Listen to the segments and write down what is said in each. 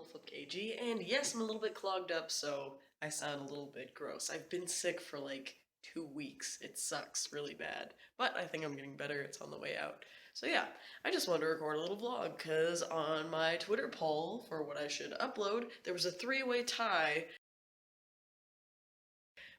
wolfpupKG, and yes, I'm a little bit clogged up, so I sound a little bit gross. I've been sick for like 2 weeks. It sucks really bad, but I think I'm getting better. It's on the way out. So yeah, I just wanted to record a little vlog, because on my Twitter poll for what I should upload, there was a 3-way tie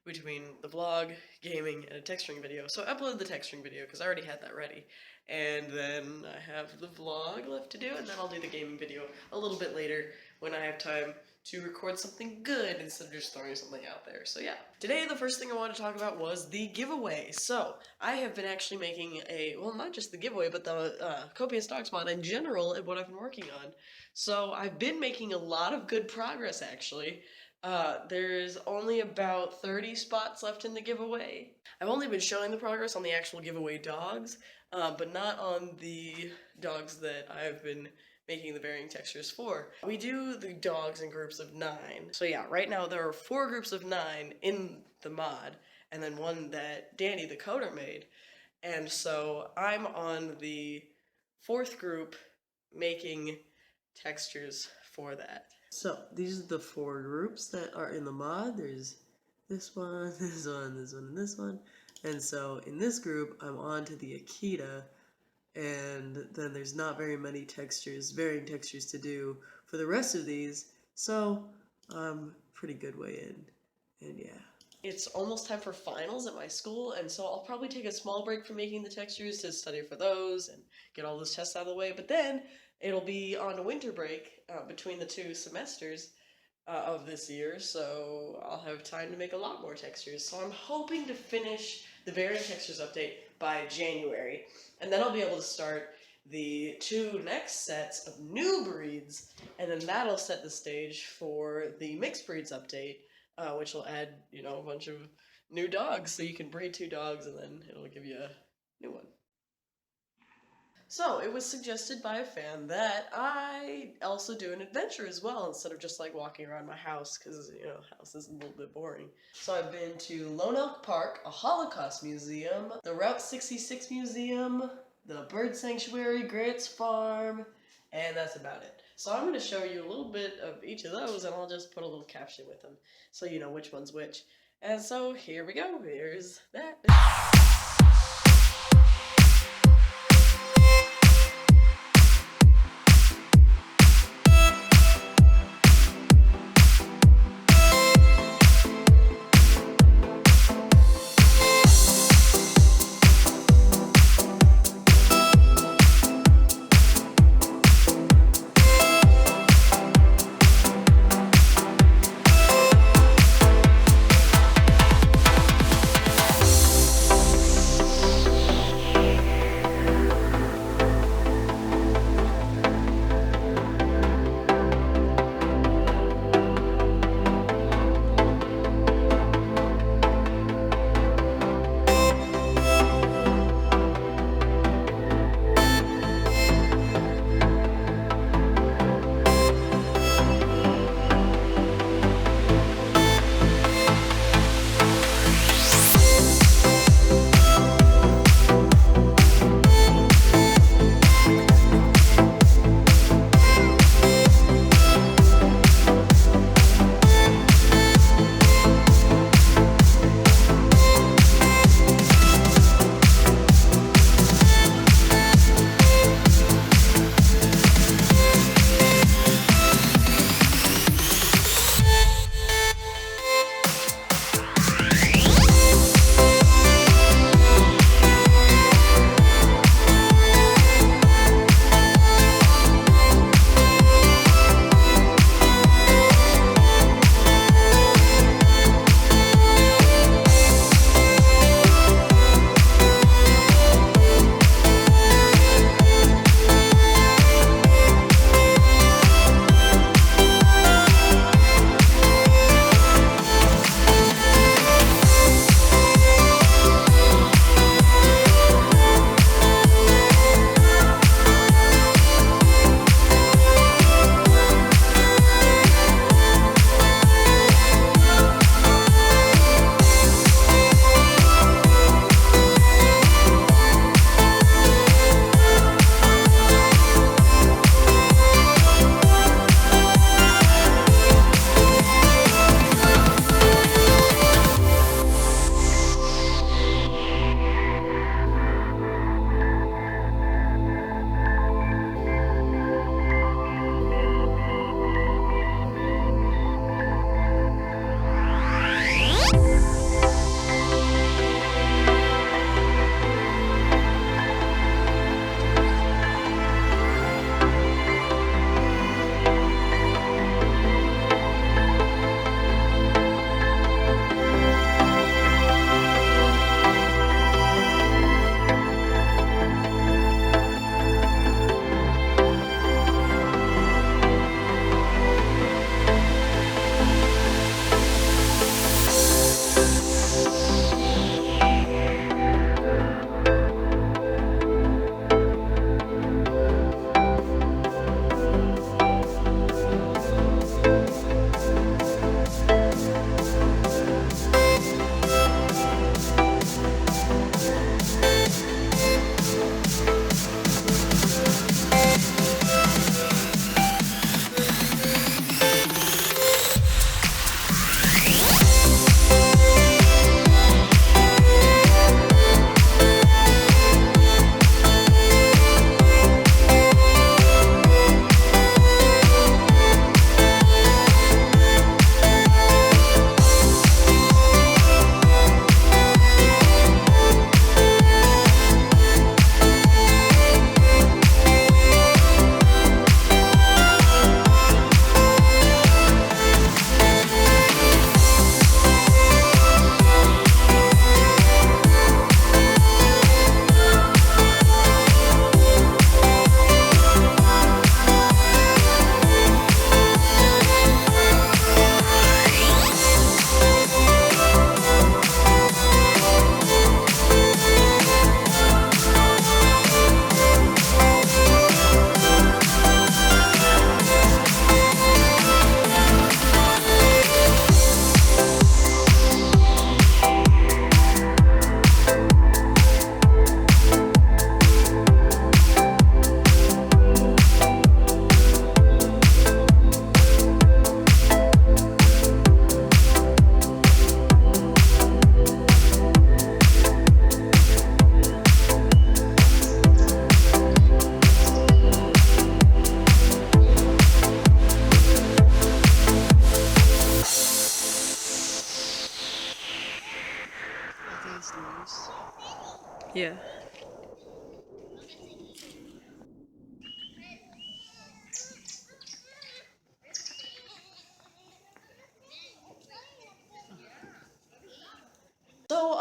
between the vlog, gaming, and a texturing video. So I uploaded the texturing video because I already had that ready. And then I have the vlog left to do, and then I'll do the gaming video a little bit later when I have time to record something good instead of just throwing something out there. So yeah. Today the first thing I wanted to talk about was the giveaway. So I have been actually making well, not just the giveaway, but the Copious Dogs mod in general and what I've been working on. So I've been making a lot of good progress actually. There's only about 30 spots left in the giveaway. I've only been showing the progress on the actual giveaway dogs, but not on the dogs that I've been making the varying textures for. We do the dogs in groups of 9. So yeah, right now there are 4 groups of 9 in the mod, and then one that Danny the coder made. And so I'm on the 4th group making textures for that. So these are the 4 groups that are in the mod. There's this one, this one, this one, and this one. And so in this group, I'm on to the Akita, and then there's not very many textures, varying textures to do for the rest of these. So I'm pretty good way in, and yeah. It's almost time for finals at my school, and so I'll probably take a small break from making the textures to study for those and get all those tests out of the way. But then it'll be on a winter break between the 2 semesters of this year, so I'll have time to make a lot more textures. So I'm hoping to finish the variant textures update by January, and then I'll be able to start the 2 next sets of new breeds, and then that'll set the stage for the mixed breeds update, which will add, you know, a bunch of new dogs, so you can breed 2 dogs and then it'll give you a new one. So, it was suggested by a fan that I also do an adventure as well, instead of just like walking around my house, because, you know, house is a little bit boring. So I've been to Lone Elk Park, a Holocaust museum, the Route 66 museum, the Bird Sanctuary, Grant's Farm, and that's about it. So I'm going to show you a little bit of each of those, and I'll just put a little caption with them, so you know which one's which. And so here we go, here's that.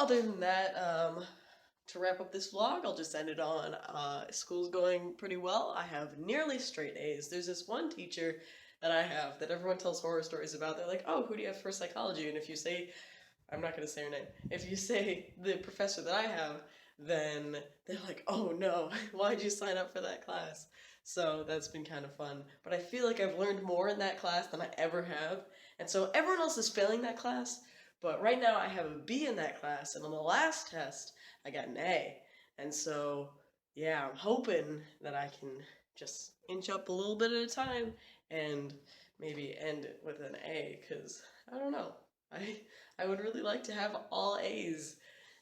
other than that, to wrap up this vlog, I'll just end it on school's going pretty well. I have nearly straight A's. There's this one teacher that I have that everyone tells horror stories about. They're like, oh, who do you have for psychology? And if you say, I'm not going to say her name, if you say the professor that I have, then they're like, oh no, why'd you sign up for that class? So that's been kind of fun. But I feel like I've learned more in that class than I ever have. And so everyone else is failing that class, but right now I have a B in that class, and on the last test, I got an A. And so, yeah, I'm hoping that I can just inch up a little bit at a time and maybe end it with an A, because I don't know. I would really like to have all A's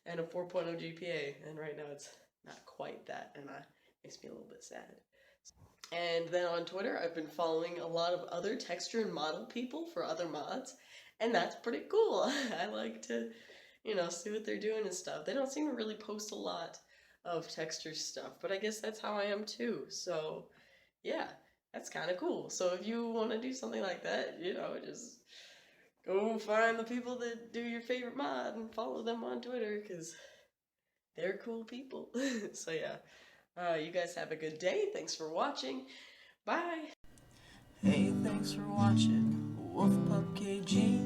and a 4.0 GPA, and right now it's not quite that, and that makes me a little bit sad. And then on Twitter, I've been following a lot of other texture and model people for other mods, and that's pretty cool. I like to, see what they're doing and stuff. They don't seem to really post a lot of texture stuff, but I guess that's how I am too. So, yeah, that's kind of cool. So if you want to do something like that, just go find the people that do your favorite mod and follow them on Twitter, because they're cool people. So yeah, you guys have a good day. Thanks for watching. Bye. Hey, thanks for watching wolfpupKG.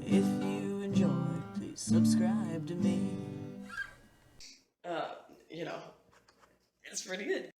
If you enjoyed, please subscribe to me. It's pretty good.